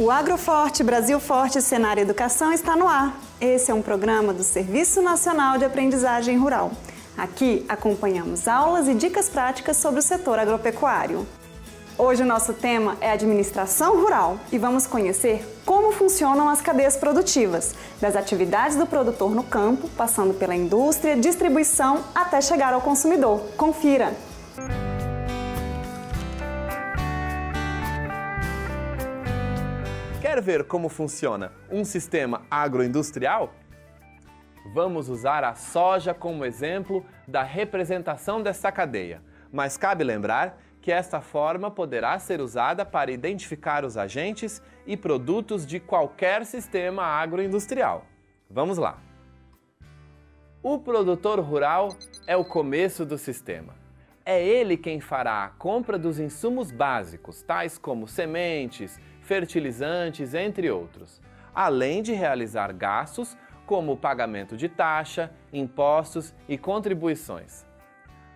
O Agroforte Brasil Forte Senar Educação está no ar. Esse é um programa do Serviço Nacional de Aprendizagem Rural. Aqui acompanhamos aulas e dicas práticas sobre o setor agropecuário. Hoje o nosso tema é administração rural e vamos conhecer como funcionam as cadeias produtivas, das atividades do produtor no campo, passando pela indústria, distribuição até chegar ao consumidor. Confira! Quer ver como funciona um sistema agroindustrial? Vamos usar a soja como exemplo da representação dessa cadeia, mas cabe lembrar que esta forma poderá ser usada para identificar os agentes e produtos de qualquer sistema agroindustrial. Vamos lá! O produtor rural é o começo do sistema. É ele quem fará a compra dos insumos básicos, tais como sementes, fertilizantes, entre outros, além de realizar gastos como o pagamento de taxa, impostos e contribuições.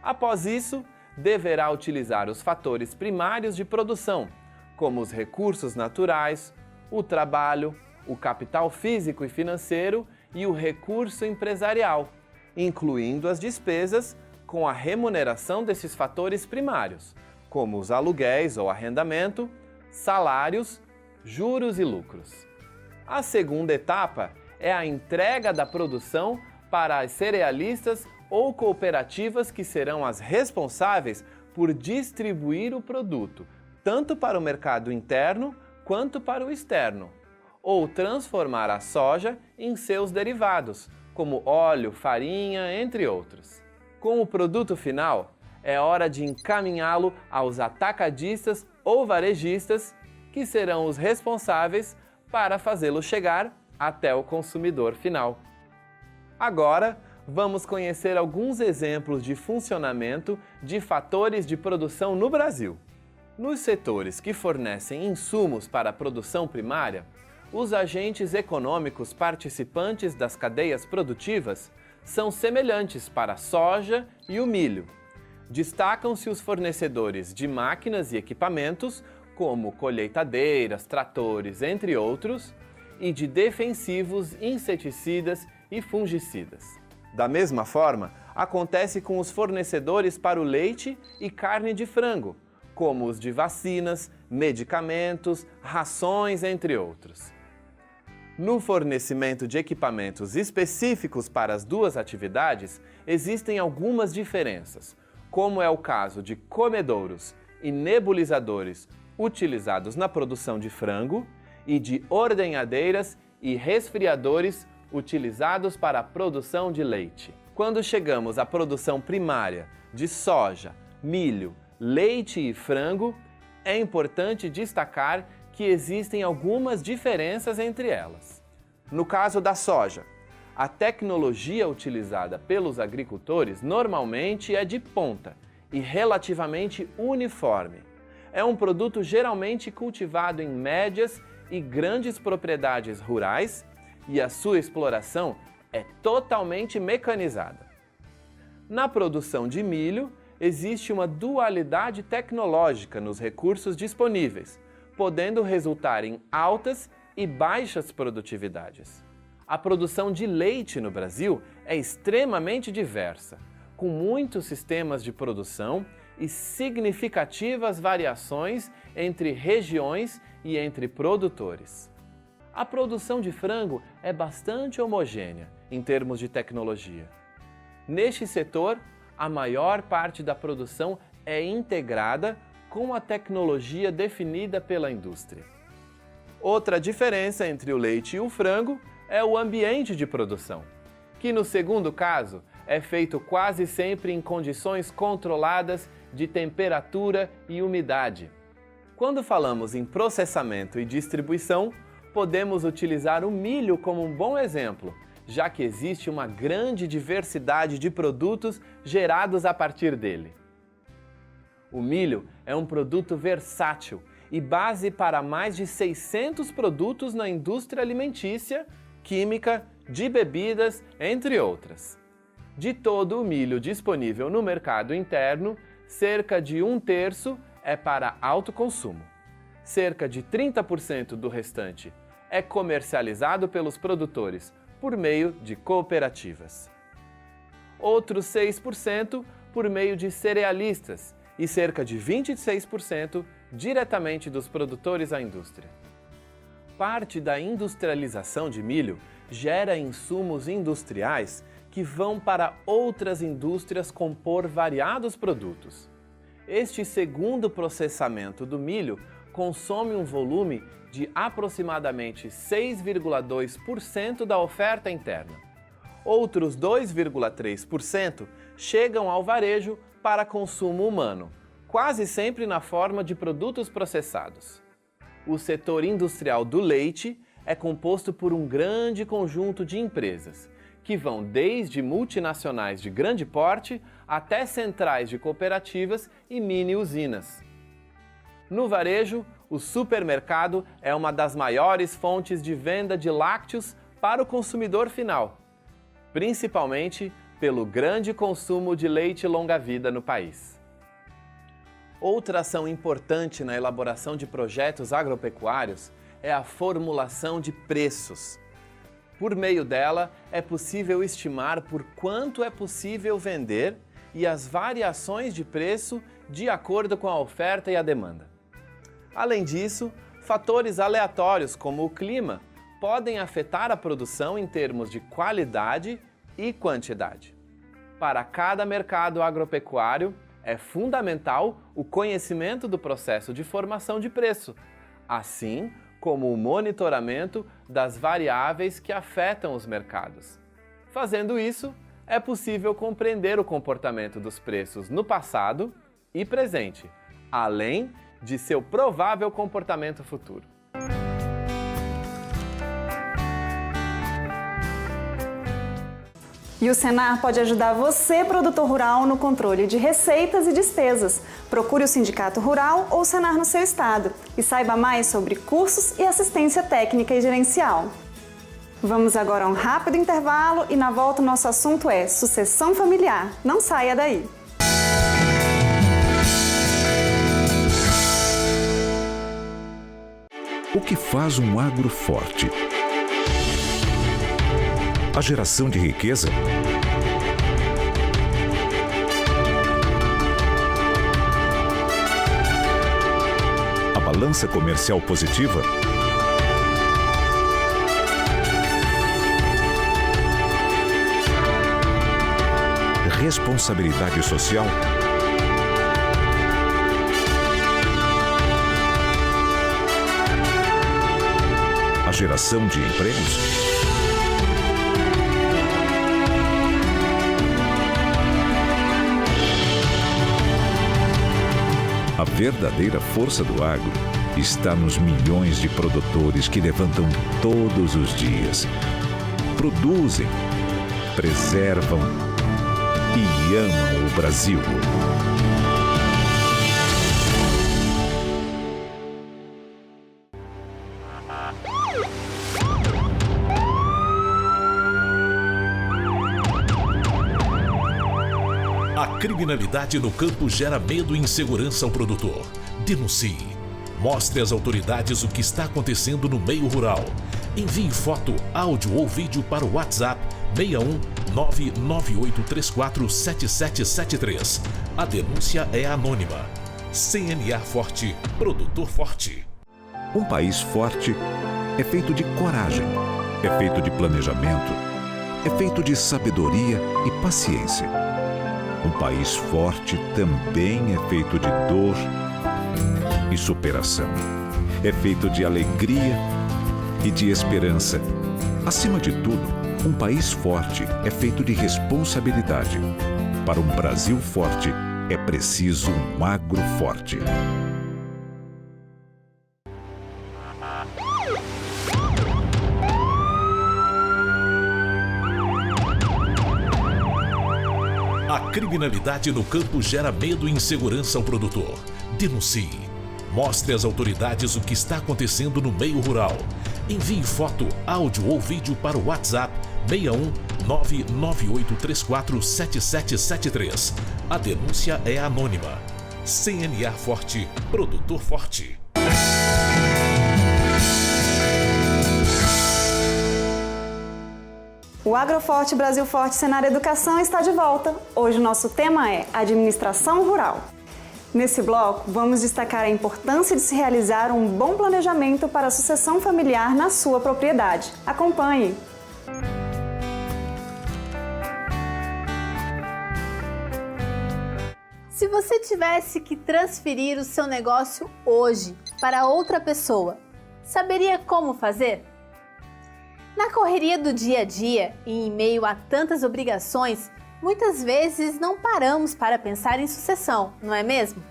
Após isso, deverá utilizar os fatores primários de produção, como os recursos naturais, o trabalho, o capital físico e financeiro e o recurso empresarial, incluindo as despesas com a remuneração desses fatores primários, como os aluguéis ou arrendamento, salários, juros e lucros. A segunda etapa é a entrega da produção para as cerealistas ou cooperativas que serão as responsáveis por distribuir o produto, tanto para o mercado interno quanto para o externo, ou transformar a soja em seus derivados, como óleo, farinha, entre outros. Com o produto final, é hora de encaminhá-lo aos atacadistas ou varejistas, que serão os responsáveis para fazê-lo chegar até o consumidor final. Agora, vamos conhecer alguns exemplos de funcionamento de fatores de produção no Brasil. Nos setores que fornecem insumos para a produção primária, os agentes econômicos participantes das cadeias produtivas são semelhantes para a soja e o milho. Destacam-se os fornecedores de máquinas e equipamentos, como colheitadeiras, tratores, entre outros, e de defensivos, inseticidas e fungicidas. Da mesma forma, acontece com os fornecedores para o leite e carne de frango, como os de vacinas, medicamentos, rações, entre outros. No fornecimento de equipamentos específicos para as duas atividades, existem algumas diferenças, como é o caso de comedouros e nebulizadores utilizados na produção de frango e de ordenhadeiras e resfriadores utilizados para a produção de leite. Quando chegamos à produção primária de soja, milho, leite e frango, é importante destacar que existem algumas diferenças entre elas. No caso da soja, a tecnologia utilizada pelos agricultores normalmente é de ponta e relativamente uniforme. É um produto geralmente cultivado em médias e grandes propriedades rurais e a sua exploração é totalmente mecanizada. Na produção de milho, existe uma dualidade tecnológica nos recursos disponíveis, podendo resultar em altas e baixas produtividades. A produção de leite no Brasil é extremamente diversa, com muitos sistemas de produção e significativas variações entre regiões e entre produtores. A produção de frango é bastante homogênea em termos de tecnologia. Neste setor, a maior parte da produção é integrada com a tecnologia definida pela indústria. Outra diferença entre o leite e o frango é o ambiente de produção, que no segundo caso é feito quase sempre em condições controladas de temperatura e umidade. Quando falamos em processamento e distribuição, podemos utilizar o milho como um bom exemplo, já que existe uma grande diversidade de produtos gerados a partir dele. O milho é um produto versátil e base para mais de 600 produtos na indústria alimentícia, química, de bebidas, entre outras. De todo o milho disponível no mercado interno, cerca de 1/3 é para autoconsumo. cerca de 30% do restante é comercializado pelos produtores por meio de cooperativas. Outros 6% por meio de cerealistas e cerca de 26% diretamente dos produtores à indústria. Parte da industrialização de milho gera insumos industriais que vão para outras indústrias compor variados produtos. Este segundo processamento do milho consome um volume de aproximadamente 6,2% da oferta interna. Outros 2,3% chegam ao varejo para consumo humano, quase sempre na forma de produtos processados. O setor industrial do leite é composto por um grande conjunto de empresas, que vão desde multinacionais de grande porte até centrais de cooperativas e mini-usinas. No varejo, o supermercado é uma das maiores fontes de venda de lácteos para o consumidor final, principalmente pelo grande consumo de leite longa-vida no país. Outra ação importante na elaboração de projetos agropecuários é a formulação de preços. Por meio dela, é possível estimar por quanto é possível vender e as variações de preço de acordo com a oferta e a demanda. Além disso, fatores aleatórios como o clima podem afetar a produção em termos de qualidade e quantidade. Para cada mercado agropecuário, é fundamental o conhecimento do processo de formação de preço, assim como o monitoramento das variáveis que afetam os mercados. Fazendo isso, é possível compreender o comportamento dos preços no passado e presente, além de seu provável comportamento futuro. E o Senar pode ajudar você, produtor rural, no controle de receitas e despesas. Procure o Sindicato Rural ou o Senar no seu estado e saiba mais sobre cursos e assistência técnica e gerencial. Vamos agora a um rápido intervalo e na volta o nosso assunto é sucessão familiar. Não saia daí! O que faz um agro forte? A geração de riqueza? A balança comercial positiva? Responsabilidade social? A geração de empregos? A verdadeira força do agro está nos milhões de produtores que levantam todos os dias, produzem, preservam e amam o Brasil. A criminalidade no campo gera medo e insegurança ao produtor. Denuncie. Mostre às autoridades o que está acontecendo no meio rural. Envie foto, áudio ou vídeo para o WhatsApp 61 998347773. A denúncia é anônima. CNA Forte, produtor forte. Um país forte é feito de coragem, é feito de planejamento, é feito de sabedoria e paciência. Um país forte também é feito de dor e superação. É feito de alegria e de esperança. Acima de tudo, um país forte é feito de responsabilidade. Para um Brasil forte, é preciso um agro forte. A criminalidade no campo gera medo e insegurança ao produtor. Denuncie. Mostre às autoridades o que está acontecendo no meio rural. Envie foto, áudio ou vídeo para o WhatsApp 61 998347773. A denúncia é anônima. CNA Forte, produtor forte. O Agroforte Brasil Forte Senar Educação está de volta. Hoje o nosso tema é Administração Rural. Nesse bloco, vamos destacar a importância de se realizar um bom planejamento para a sucessão familiar na sua propriedade. Acompanhe! Se você tivesse que transferir o seu negócio hoje para outra pessoa, saberia como fazer? Na correria do dia a dia e em meio a tantas obrigações, muitas vezes não paramos para pensar em sucessão, não é mesmo?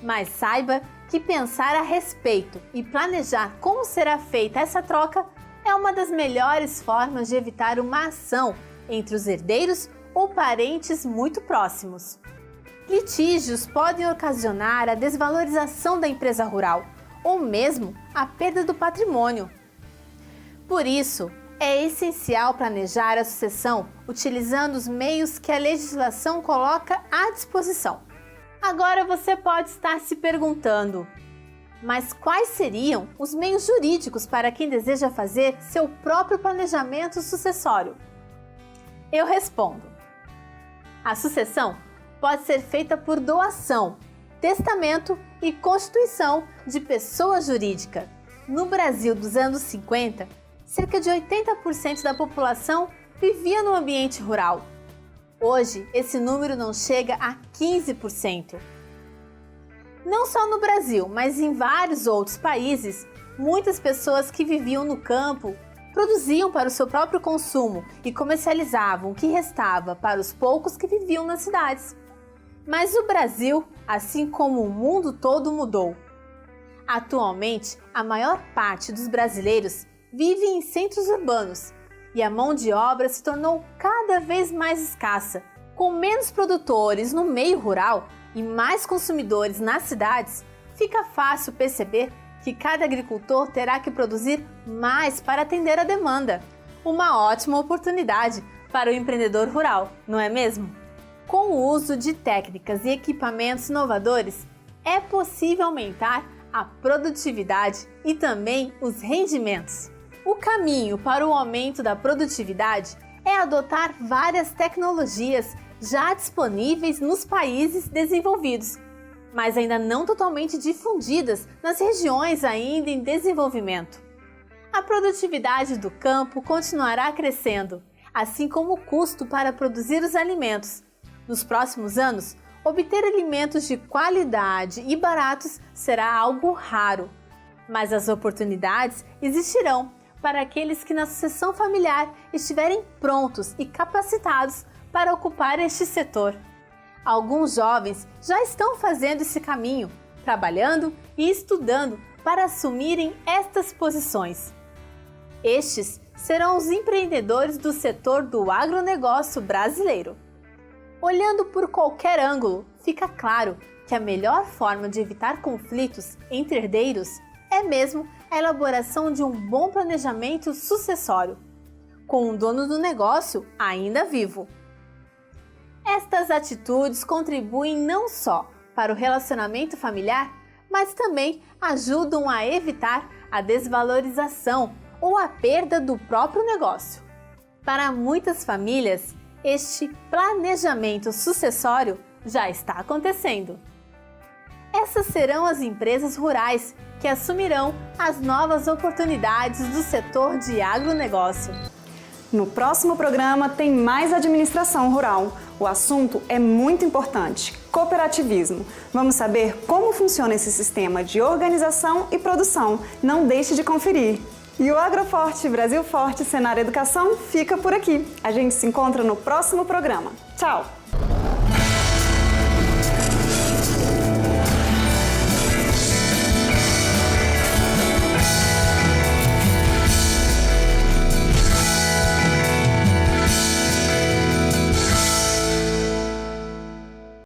Mas saiba que pensar a respeito e planejar como será feita essa troca é uma das melhores formas de evitar uma ação entre os herdeiros ou parentes muito próximos. Litígios podem ocasionar a desvalorização da empresa rural ou mesmo a perda do patrimônio. Por isso, é essencial planejar a sucessão utilizando os meios que a legislação coloca à disposição. Agora você pode estar se perguntando, mas quais seriam os meios jurídicos para quem deseja fazer seu próprio planejamento sucessório? Eu respondo. A sucessão pode ser feita por doação, testamento e constituição de pessoa jurídica. No Brasil dos anos 50, cerca de 80% da população vivia no ambiente rural. Hoje, esse número não chega a 15%. Não só no Brasil, mas em vários outros países, muitas pessoas que viviam no campo produziam para o seu próprio consumo e comercializavam o que restava para os poucos que viviam nas cidades. Mas o Brasil, assim como o mundo todo, mudou. Atualmente, a maior parte dos brasileiros vive em centros urbanos e a mão de obra se tornou cada vez mais escassa. Com menos produtores no meio rural e mais consumidores nas cidades, fica fácil perceber que cada agricultor terá que produzir mais para atender a demanda. Uma ótima oportunidade para o empreendedor rural, não é mesmo? Com o uso de técnicas e equipamentos inovadores, é possível aumentar a produtividade e também os rendimentos. O caminho para o aumento da produtividade é adotar várias tecnologias já disponíveis nos países desenvolvidos, mas ainda não totalmente difundidas nas regiões ainda em desenvolvimento. A produtividade do campo continuará crescendo, assim como o custo para produzir os alimentos. Nos próximos anos, obter alimentos de qualidade e baratos será algo raro, mas as oportunidades existirão para aqueles que na sucessão familiar estiverem prontos e capacitados para ocupar este setor. Alguns jovens já estão fazendo esse caminho, trabalhando e estudando para assumirem estas posições. Estes serão os empreendedores do setor do agronegócio brasileiro. Olhando por qualquer ângulo, fica claro que a melhor forma de evitar conflitos entre herdeiros é mesmo a elaboração de um bom planejamento sucessório, com o dono do negócio ainda vivo. Estas atitudes contribuem não só para o relacionamento familiar, mas também ajudam a evitar a desvalorização ou a perda do próprio negócio. Para muitas famílias, este planejamento sucessório já está acontecendo. Essas serão as empresas rurais que assumirão as novas oportunidades do setor de agronegócio. No próximo programa tem mais administração rural. O assunto é muito importante: cooperativismo. Vamos saber como funciona esse sistema de organização e produção. Não deixe de conferir. E o Agroforte Brasil Forte Senar Educação fica por aqui. A gente se encontra no próximo programa. Tchau!